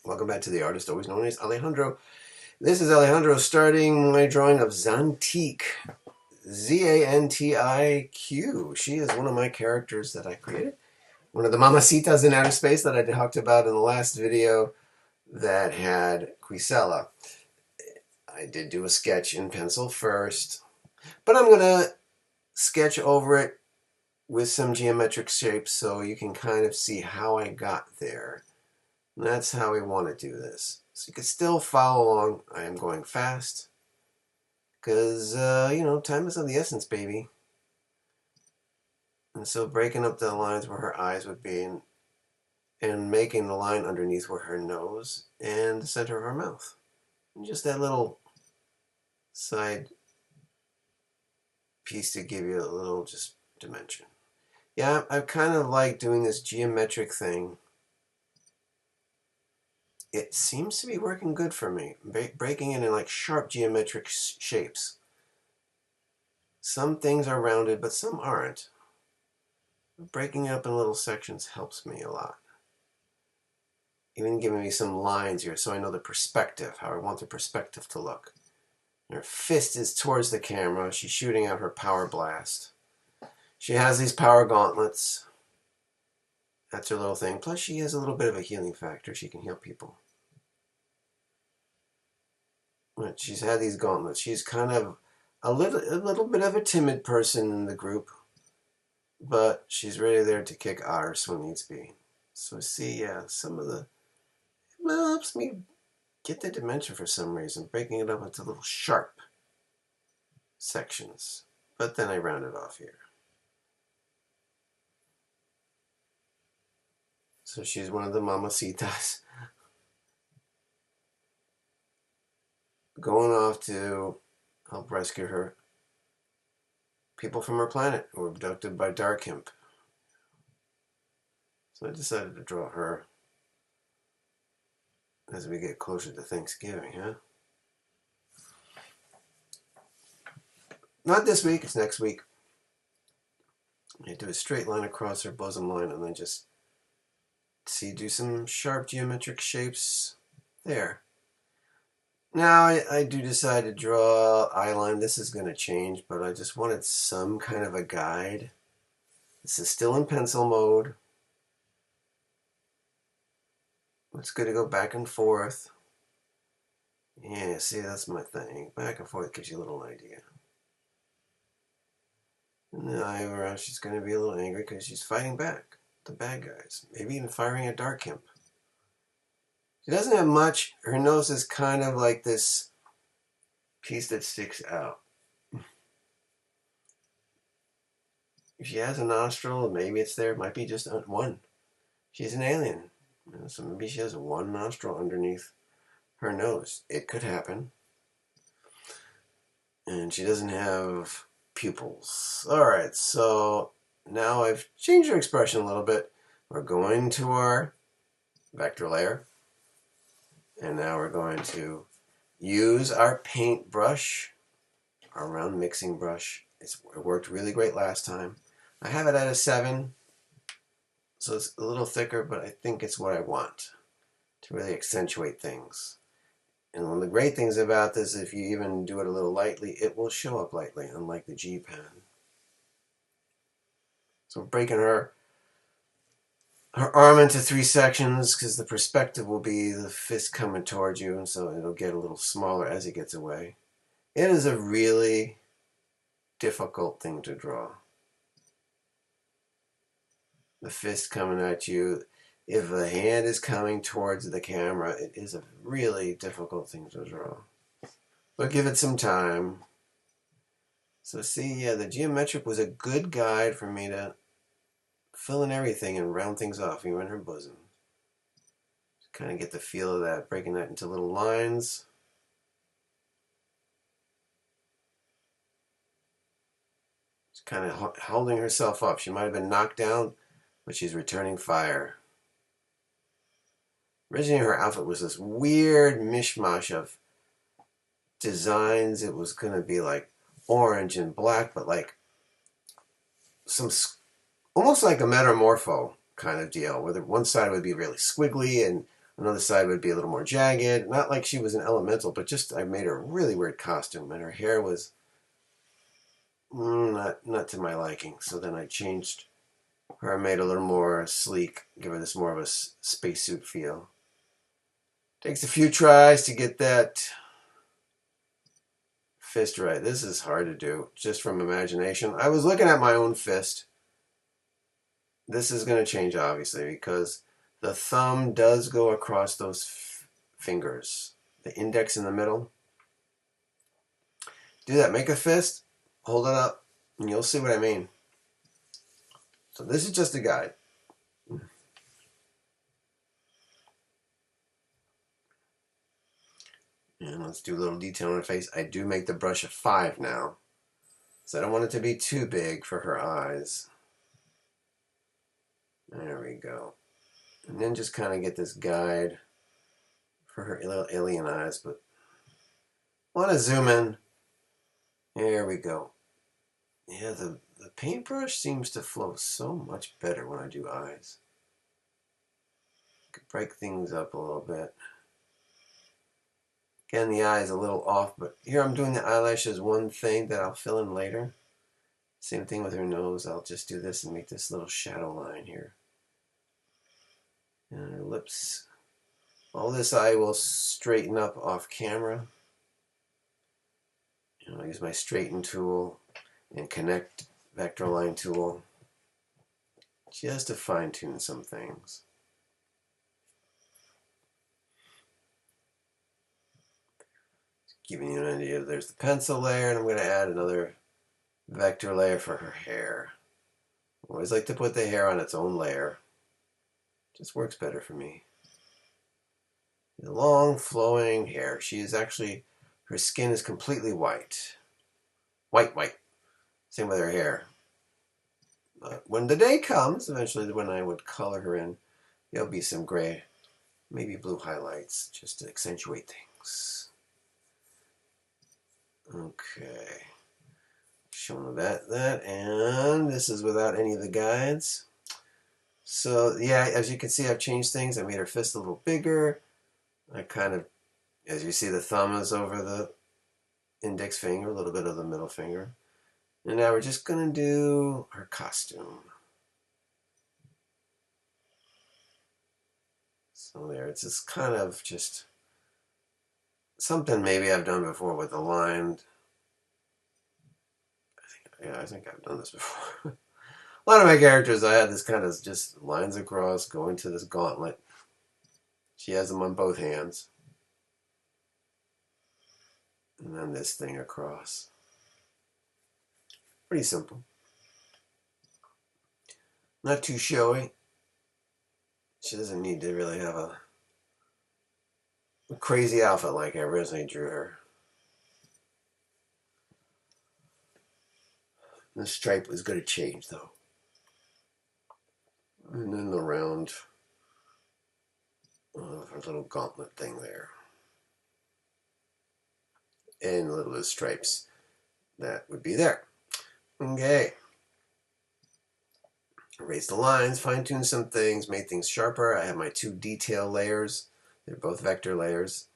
Welcome back to the artist always known as Alejandro. This is Alejandro starting my drawing of Zantiq. Zantiq. She is one of my characters that I created. One of the Mamacitas in outer space that I talked about in the last video that had Quisella. I did do a sketch in pencil first, but I'm going to sketch over it with some geometric shapes so you can kind of see how I got there. And that's how we want to do this. So you can still follow along. I am going fast because, time is of the essence, baby. And so breaking up the lines where her eyes would be and making the line underneath where her nose and the center of her mouth. And just that little side piece to give you a little just dimension. Yeah, I kind of like doing this geometric thing. It seems to be working good for me, breaking it in like sharp geometric shapes. Some things are rounded, but some aren't. Breaking it up in little sections helps me a lot. Even giving me some lines here so I know the perspective, how I want the perspective to look. Her fist is towards the camera. She's shooting out her power blast. She has these power gauntlets. That's her little thing. Plus she has a little bit of a healing factor. She can heal people. But she's had these gauntlets. She's kind of a little bit of a timid person in the group, but she's ready there to kick arse when needs be. So see, some of the, well, it helps me get the dimension for some reason, breaking it up into little sharp sections. But then I round it off here. So she's one of the Mamacitas. Going off to help rescue her people from her planet who were abducted by Zantiq. So I decided to draw her as we get closer to Thanksgiving, huh? Not this week, it's next week. I do a straight line across her bosom line and then just do some sharp geometric shapes there. Now I do decide to draw eye line. This is going to change, but I just wanted some kind of a guide. This is still in pencil mode. It's good to go back and forth. Yeah, see, that's my thing. Back and forth gives you a little idea. And the eye around, she's going to be a little angry because she's fighting back the bad guys. Maybe even firing at Zantiq. She doesn't have much. Her nose is kind of like this piece that sticks out. If she has a nostril, maybe it's there. It might be just one. She's an alien. So maybe she has one nostril underneath her nose. It could happen. And she doesn't have pupils. Alright, so now I've changed her expression a little bit. We're going to our vector layer. And now we're going to use our paint brush, our round mixing brush. It worked really great last time. I have it at a 7, so it's a little thicker, but I think it's what I want to really accentuate things. And one of the great things about this, if you even do it a little lightly, it will show up lightly, unlike the G pen. So we're breaking her arm into 3 sections because the perspective will be the fist coming towards you, and so it'll get a little smaller as it gets away. It is a really difficult thing to draw. The fist coming at you. If the hand is coming towards the camera, it is a really difficult thing to draw. But give it some time. So see, the geometric was a good guide for me to fill in everything and round things off, even her bosom. Just kind of get the feel of that, breaking that into little lines. Just kind of holding herself up. She might have been knocked down, but she's returning fire. Originally, her outfit was this weird mishmash of designs. It was going to be like orange and black, but like some almost like a metamorpho kind of deal, where one side would be really squiggly and Another side would be a little more jagged. Not like she was an elemental, but just I made her a really weird costume, and her hair was not to my liking. So then I changed her. I made a little more sleek, give her this more of a spacesuit feel. Takes a few tries to get that fist right. This is hard to do just from imagination. I was looking at my own fist. This is going to change, obviously, because the thumb does go across those fingers. The index in the middle. Do that. Make a fist. Hold it up. And you'll see what I mean. So this is just a guide. And let's do a little detail on her face. I do make the brush a 5 now. So I don't want it to be too big for her eyes. There we go. And then just kind of get this guide for her little alien eyes. But I want to zoom in. There we go. Yeah, the paintbrush seems to flow so much better when I do eyes. Could break things up a little bit. Again, the eye is a little off, but here I'm doing the eyelashes one thing that I'll fill in later. Same thing with her nose. I'll just do this and make this little shadow line here. And her lips. All this I will straighten up off camera. I'll use my straighten tool and connect vector line tool just to fine tune some things. Giving you an idea. There's the pencil layer, and I'm going to add another vector layer for her hair. I always like to put the hair on its own layer. Just works better for me. The long flowing hair. She is actually, her skin is completely white. White. Same with her hair. But when the day comes, eventually when I would color her in, there'll be some gray, maybe blue highlights just to accentuate things. Okay. Showing that, and this is without any of the guides. So yeah, as you can see, I've changed things. I made her fist a little bigger. I kind of, as you see, the thumb is over the index finger, a little bit of the middle finger. And now we're just going to do her costume. So there, it's just kind of just something maybe I've done before with the line. I think I've done this before. A lot of my characters, I had this kind of just lines across, going to this gauntlet. She has them on both hands. And then this thing across. Pretty simple. Not too showy. She doesn't need to really have a crazy outfit like I originally drew her. The stripe was going to change though. And then the round her little gauntlet thing there. And a little bit of stripes that would be there. Okay. Erase the lines, fine tune some things, made things sharper. I have my 2 detail layers. They're both vector layers.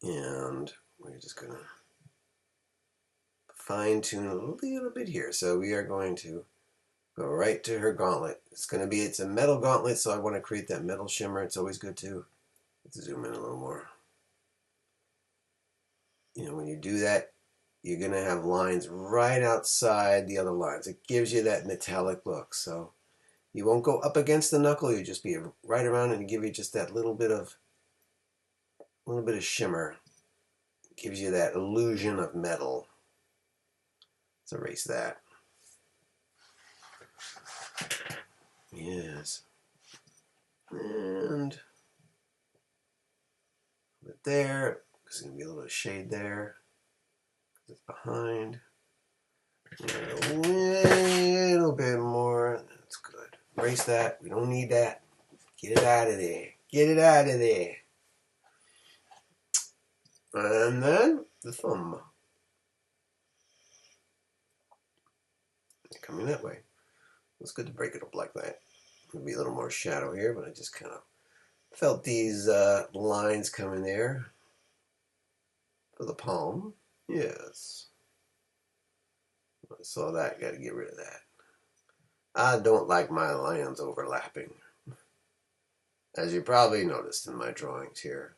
And we're just going to fine tune a little bit here. So we are going to go right to her gauntlet. It's a metal gauntlet, so I want to create that metal shimmer. It's always good to zoom in a little more. When you do that, you're going to have lines right outside the other lines. It gives you that metallic look. So you won't go up against the knuckle. You just be right around and give you just that little bit of shimmer. It gives you that illusion of metal. Let's erase that. Yes. And put it there. There's going to be a little shade there. It's behind. A little bit more. That's good. Erase that. We don't need that. Get it out of there. Get it out of there. And then the thumb. Coming that way. It's good to break it up like that. Maybe a little more shadow here, but I just kind of felt these lines come in there for the palm. Yes. I saw that. Got to get rid of that. I don't like my lines overlapping, as you probably noticed in my drawings here.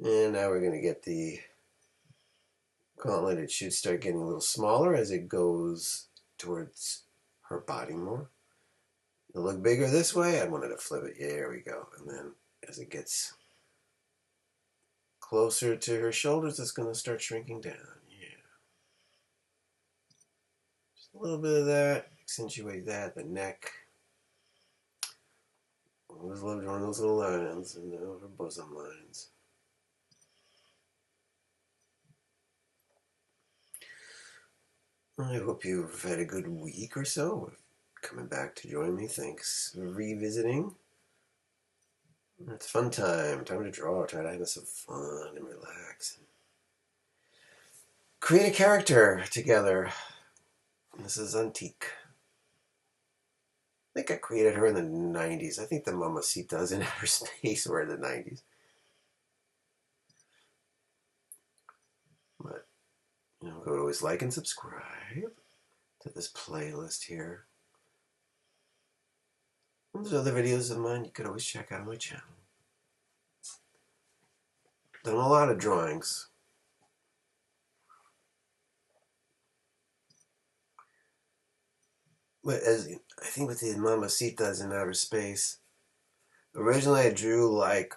And now we're going to get the gauntlet. It should start getting a little smaller as it goes towards her body more. It'll look bigger this way. I wanted to flip it. Yeah, there we go. And then as it gets closer to her shoulders, it's going to start shrinking down. Yeah. Just a little bit of that. Accentuate that. The neck. Always love drawing those little lines and her bosom lines. I hope you've had a good week or so. Coming back to join me. Thanks for revisiting. It's fun time. Time to draw. Try to have some fun and relax. Create a character together. This is Zantiq. I think I created her in the 90s. I think the Mamacitas in outer space were in the 90s. But, you know, go always like and subscribe to this playlist here. And there's other videos of mine you could always check out on my channel. Done a lot of drawings. But as I think with the Mamacitas in outer space, originally I drew like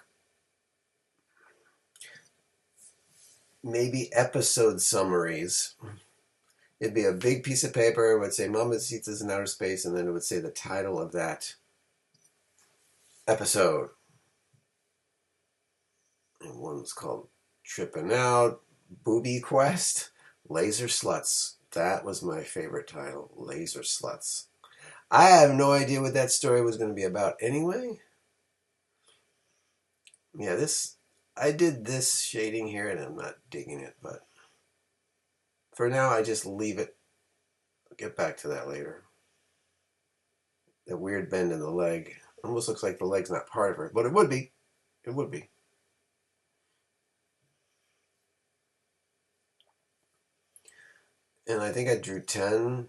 maybe episode summaries. It'd be a big piece of paper. It would say Mamacitas in outer space, and then it would say the title of that episode. And one was called Trippin' Out, Booby Quest, Laser Sluts. That was my favorite title, Laser Sluts. I have no idea what that story was going to be about anyway. Yeah, I did this shading here and I'm not digging it, but for now I just leave it. I'll get back to that later. That weird bend in the leg. Almost looks like the leg's not part of her, but it would be. It would be. And I think I drew 10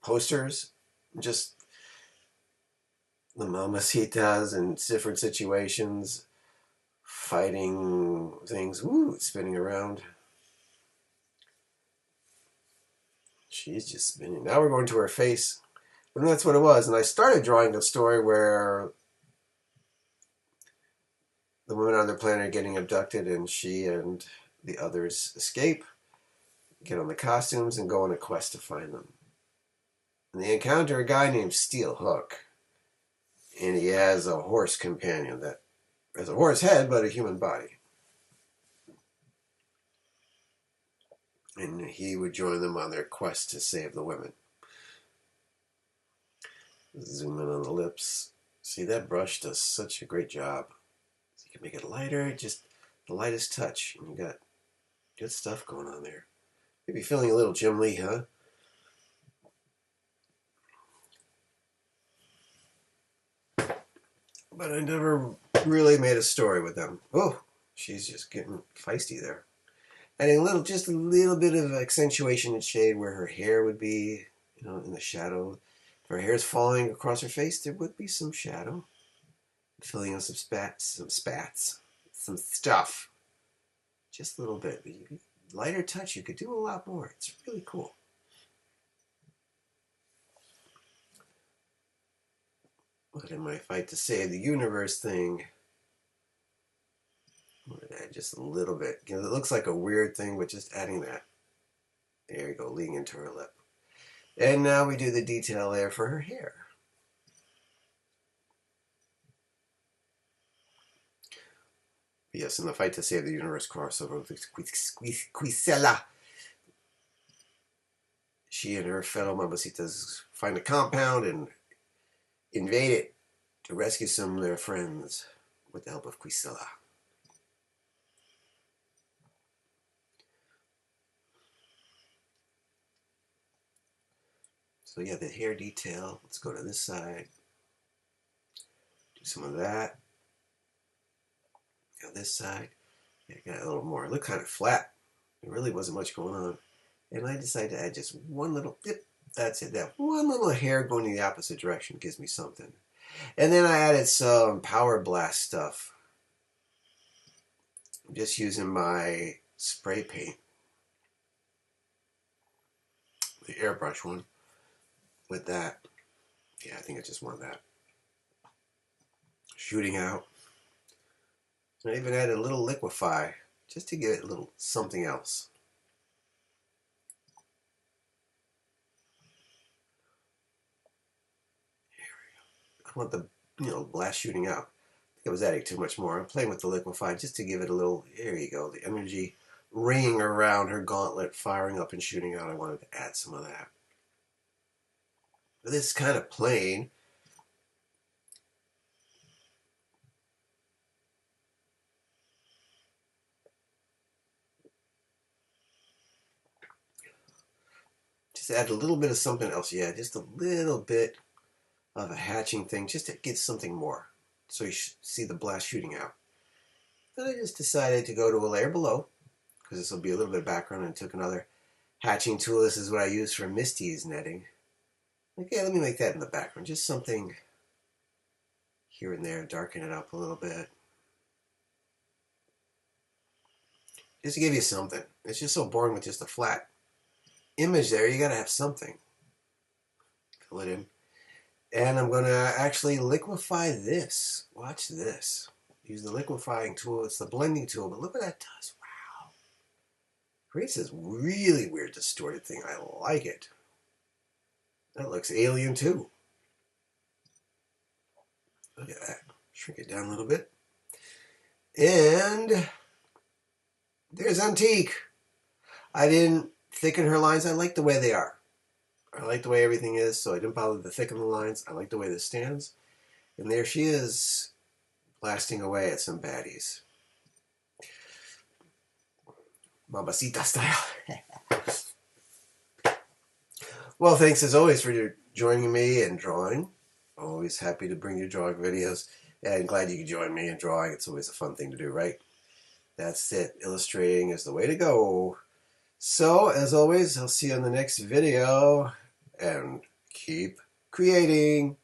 posters. Just the Mamacitas in different situations. Fighting things. Woo, it's spinning around. She's just spinning. Now we're going to her face. And that's what it was. And I started drawing a story where the women on their planet are getting abducted and she and the others escape, get on the costumes, and go on a quest to find them. And they encounter a guy named Steel Hook. And he has a horse companion that has a horse head but a human body. And he would join them on their quest to save the women. Zoom in on the lips. See, that brush does such a great job. So you can make it lighter, just the lightest touch. And you got good stuff going on there. Maybe feeling a little Jim Lee, huh? But I never really made a story with them. Oh, she's just getting feisty there. Adding just a little bit of accentuation and shade where her hair would be, you know, in the shadow. If her hair is falling across her face, there would be some shadow. Filling in some spats, some stuff. Just a little bit. Lighter touch, you could do a lot more. It's really cool. But in my fight to save the universe thing, I'm going to add just a little bit. You know, it looks like a weird thing, but just adding that. There you go, leading into her lip. And now we do the detail there for her hair. Yes, in the fight to save the universe crossover with Quisela, she and her fellow Mamacitas find a compound and invade it to rescue some of their friends with the help of Quisela. So yeah, the hair detail. Let's go to this side. Do some of that. Go this side. Yeah, got a little more. It looked kind of flat. There really wasn't much going on. And I decided to add just one little dip. That's it. That one little hair going in the opposite direction gives me something. And then I added some Power Blast stuff. I'm just using my spray paint, the airbrush one, with that. Yeah, I think I just want that. Shooting out. And I even added a little liquefy just to give it a little something else. I want the blast shooting out. I think I was adding too much more. I'm playing with the liquefy just to give it a little. There you go. The energy ringing around her gauntlet, firing up and shooting out. I wanted to add some of that. But this is kind of plain. Just add a little bit of something else. Yeah, just a little bit of a hatching thing just to get something more. So you see the blast shooting out. Then I just decided to go to a layer below because this will be a little bit of background, and took another hatching tool. This is what I use for Misty's netting. Okay, let me make that in the background. Just something here and there, darken it up a little bit. Just to give you something. It's just so boring with just a flat image there. You gotta have something. Fill it in. And I'm gonna actually liquefy this. Watch this. Use the liquefying tool. It's the blending tool, but look what that does. Wow. Creates this really weird distorted thing. I like it. That looks alien too. Look at that. Shrink it down a little bit. And there's Zantiq. I didn't thicken her lines. I like the way they are. I like the way everything is, so I didn't bother to thicken the lines. I like the way this stands. And there she is, blasting away at some baddies. Mamacita style. Well, thanks as always for joining me and drawing. Always happy to bring you drawing videos. And glad you could join me in drawing. It's always a fun thing to do, right? That's it. Illustrating is the way to go. So, as always, I'll see you on the next video. And keep creating.